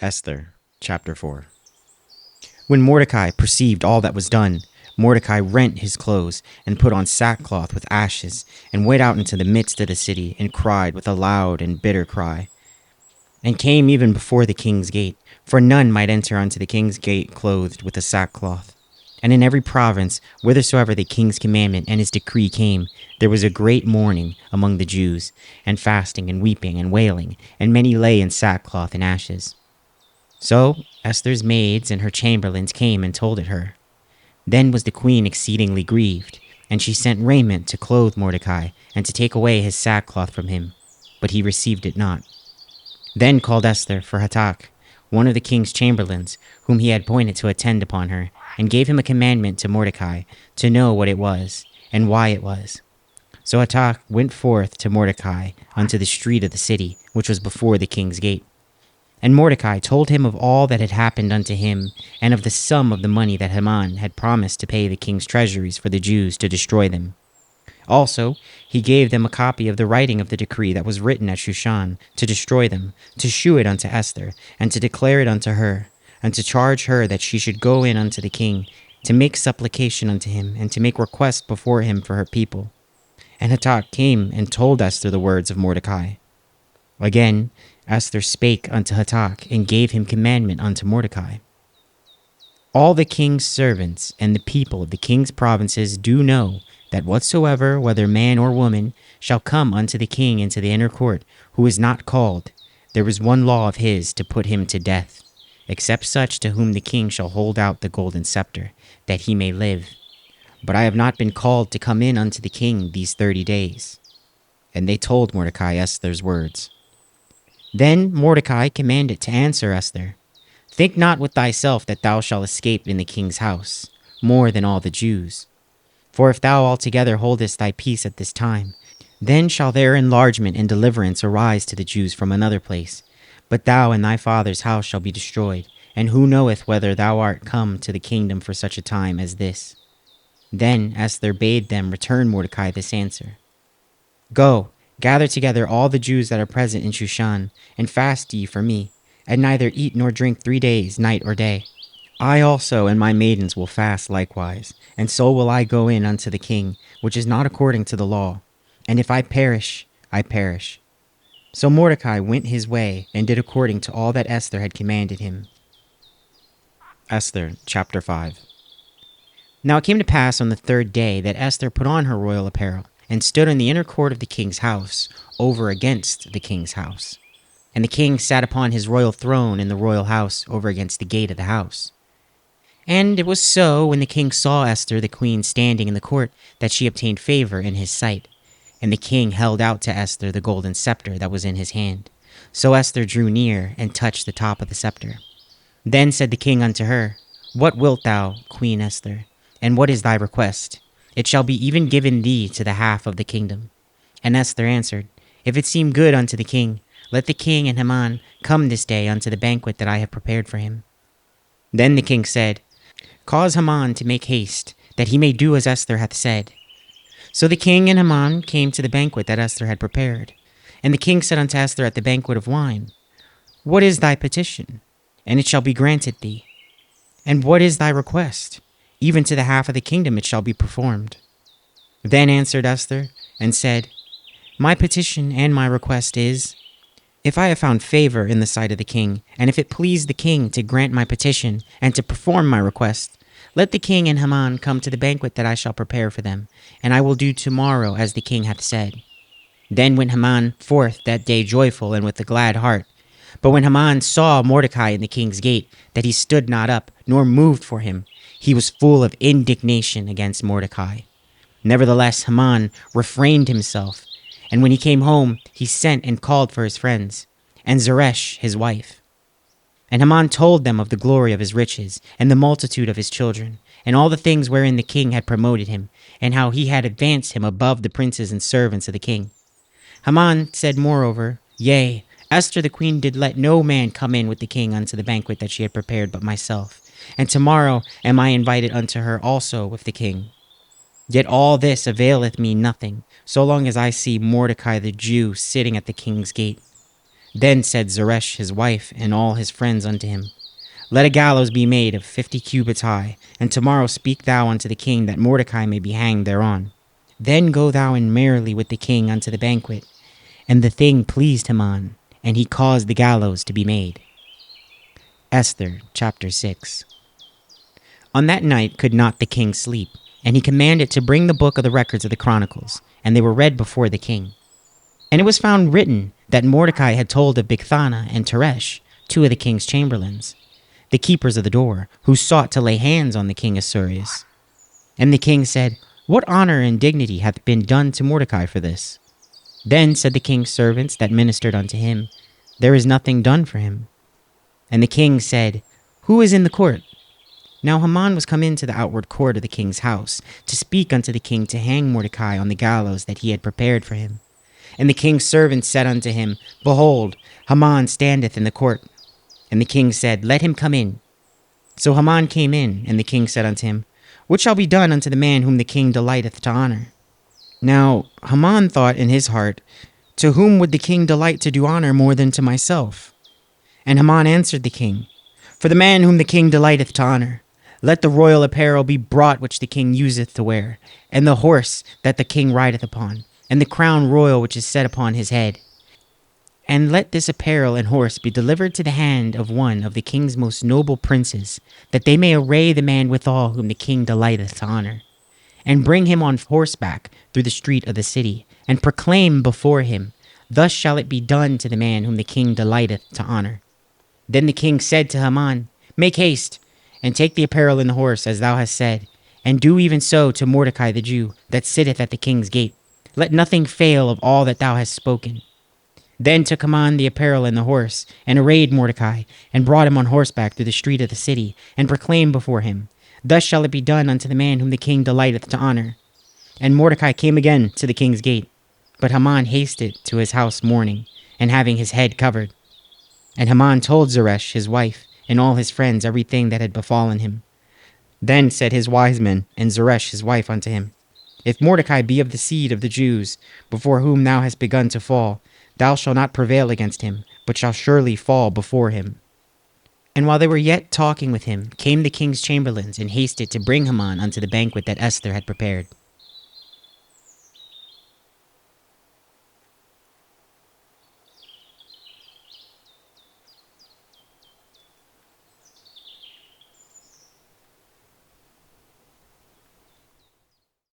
Esther, chapter 4. When Mordecai perceived all that was done, Mordecai rent his clothes, and put on sackcloth with ashes, and went out into the midst of the city, and cried with a loud and bitter cry, and came even before the king's gate, for none might enter unto the king's gate clothed with a sackcloth. And in every province, whithersoever the king's commandment and his decree came, there was a great mourning among the Jews, and fasting, and weeping, and wailing, and many lay in sackcloth and ashes. So Esther's maids and her chamberlains came and told it her. Then was the queen exceedingly grieved, and she sent raiment to clothe Mordecai, and to take away his sackcloth from him. But he received it not. Then called Esther for Hatak, one of the king's chamberlains, whom he had appointed to attend upon her, and gave him a commandment to Mordecai, to know what it was, and why it was. So Hatak went forth to Mordecai unto the street of the city, which was before the king's gate. And Mordecai told him of all that had happened unto him, and of the sum of the money that Haman had promised to pay the king's treasuries for the Jews to destroy them. Also, he gave them a copy of the writing of the decree that was written at Shushan, to destroy them, to shew it unto Esther, and to declare it unto her, and to charge her that she should go in unto the king, to make supplication unto him, and to make request before him for her people. And Hatak came and told Esther the words of Mordecai. Again, Esther spake unto Hatak, and gave him commandment unto Mordecai. All the king's servants and the people of the king's provinces do know that whatsoever, whether man or woman, shall come unto the king into the inner court, who is not called, there is one law of his to put him to death, except such to whom the king shall hold out the golden scepter, that he may live. But I have not been called to come in unto the king these 30 days. And they told Mordecai Esther's words. Then Mordecai commanded to answer Esther, Think not with thyself that thou shalt escape in the king's house, more than all the Jews. For if thou altogether holdest thy peace at this time, then shall their enlargement and deliverance arise to the Jews from another place. But thou and thy father's house shall be destroyed, and who knoweth whether thou art come to the kingdom for such a time as this? Then Esther bade them return Mordecai this answer. Go, gather together all the Jews that are present in Shushan, and fast ye for me, and neither eat nor drink 3 days, night or day. I also and my maidens will fast likewise, and so will I go in unto the king, which is not according to the law. And if I perish, I perish. So Mordecai went his way, and did according to all that Esther had commanded him. Esther, chapter 5. Now it came to pass on the 3rd day that Esther put on her royal apparel, and stood in the inner court of the king's house, over against the king's house. And the king sat upon his royal throne in the royal house, over against the gate of the house. And it was so, when the king saw Esther the queen standing in the court, that she obtained favor in his sight. And the king held out to Esther the golden scepter that was in his hand. So Esther drew near, and touched the top of the scepter. Then said the king unto her, What wilt thou, Queen Esther? And what is thy request? It shall be even given thee to the half of the kingdom. And Esther answered, If it seem good unto the king, let the king and Haman come this day unto the banquet that I have prepared for him. Then the king said, Cause Haman to make haste, that he may do as Esther hath said. So the king and Haman came to the banquet that Esther had prepared. And the king said unto Esther at the banquet of wine, What is thy petition? And it shall be granted thee. And what is thy request? Even to the half of the kingdom it shall be performed. Then answered Esther, and said, My petition and my request is, if I have found favor in the sight of the king, and if it please the king to grant my petition, and to perform my request, let the king and Haman come to the banquet that I shall prepare for them, and I will do tomorrow as the king hath said. Then went Haman forth that day joyful and with a glad heart. But when Haman saw Mordecai in the king's gate, that he stood not up, nor moved for him, he was full of indignation against Mordecai. Nevertheless Haman refrained himself, and when he came home, he sent and called for his friends, and Zeresh his wife. And Haman told them of the glory of his riches, and the multitude of his children, and all the things wherein the king had promoted him, and how he had advanced him above the princes and servants of the king. Haman said moreover, Yea, Esther the queen did let no man come in with the king unto the banquet that she had prepared but myself, and tomorrow am I invited unto her also with the king. Yet all this availeth me nothing, so long as I see Mordecai the Jew sitting at the king's gate. Then said Zeresh his wife and all his friends unto him, Let a gallows be made of 50 cubits high, and tomorrow speak thou unto the king that Mordecai may be hanged thereon. Then go thou in merrily with the king unto the banquet. And the thing pleased Haman, and he caused the gallows to be made. Esther chapter 6. On that night could not the king sleep, and he commanded to bring the book of the records of the chronicles, and they were read before the king. And it was found written that Mordecai had told of Bigthana and Teresh, two of the king's chamberlains, the keepers of the door, who sought to lay hands on the king Ahasuerus. And the king said, What honor and dignity hath been done to Mordecai for this? Then said the king's servants that ministered unto him, There is nothing done for him. And the king said, Who is in the court? Now Haman was come into the outward court of the king's house, to speak unto the king to hang Mordecai on the gallows that he had prepared for him. And the king's servants said unto him, Behold, Haman standeth in the court. And the king said, Let him come in. So Haman came in, and the king said unto him, What shall be done unto the man whom the king delighteth to honor? Now Haman thought in his heart, To whom would the king delight to do honor more than to myself? And Haman answered the king, For the man whom the king delighteth to honor. Let the royal apparel be brought which the king useth to wear, and the horse that the king rideth upon, and the crown royal which is set upon his head. And let this apparel and horse be delivered to the hand of one of the king's most noble princes, that they may array the man withal whom the king delighteth to honor, and bring him on horseback through the street of the city, and proclaim before him, Thus shall it be done to the man whom the king delighteth to honor. Then the king said to Haman, Make haste, and take the apparel and the horse, as thou hast said, and do even so to Mordecai the Jew, that sitteth at the king's gate. Let nothing fail of all that thou hast spoken. Then took Haman the apparel and the horse, and arrayed Mordecai, and brought him on horseback through the street of the city, and proclaimed before him, Thus shall it be done unto the man whom the king delighteth to honor. And Mordecai came again to the king's gate, but Haman hasted to his house mourning, and having his head covered. And Haman told Zeresh his wife, and all his friends everything that had befallen him. Then said his wise men and Zeresh his wife unto him, If Mordecai be of the seed of the Jews, before whom thou hast begun to fall, thou shalt not prevail against him, but shalt surely fall before him. And while they were yet talking with him, came the king's chamberlains, and hasted to bring Haman unto the banquet that Esther had prepared.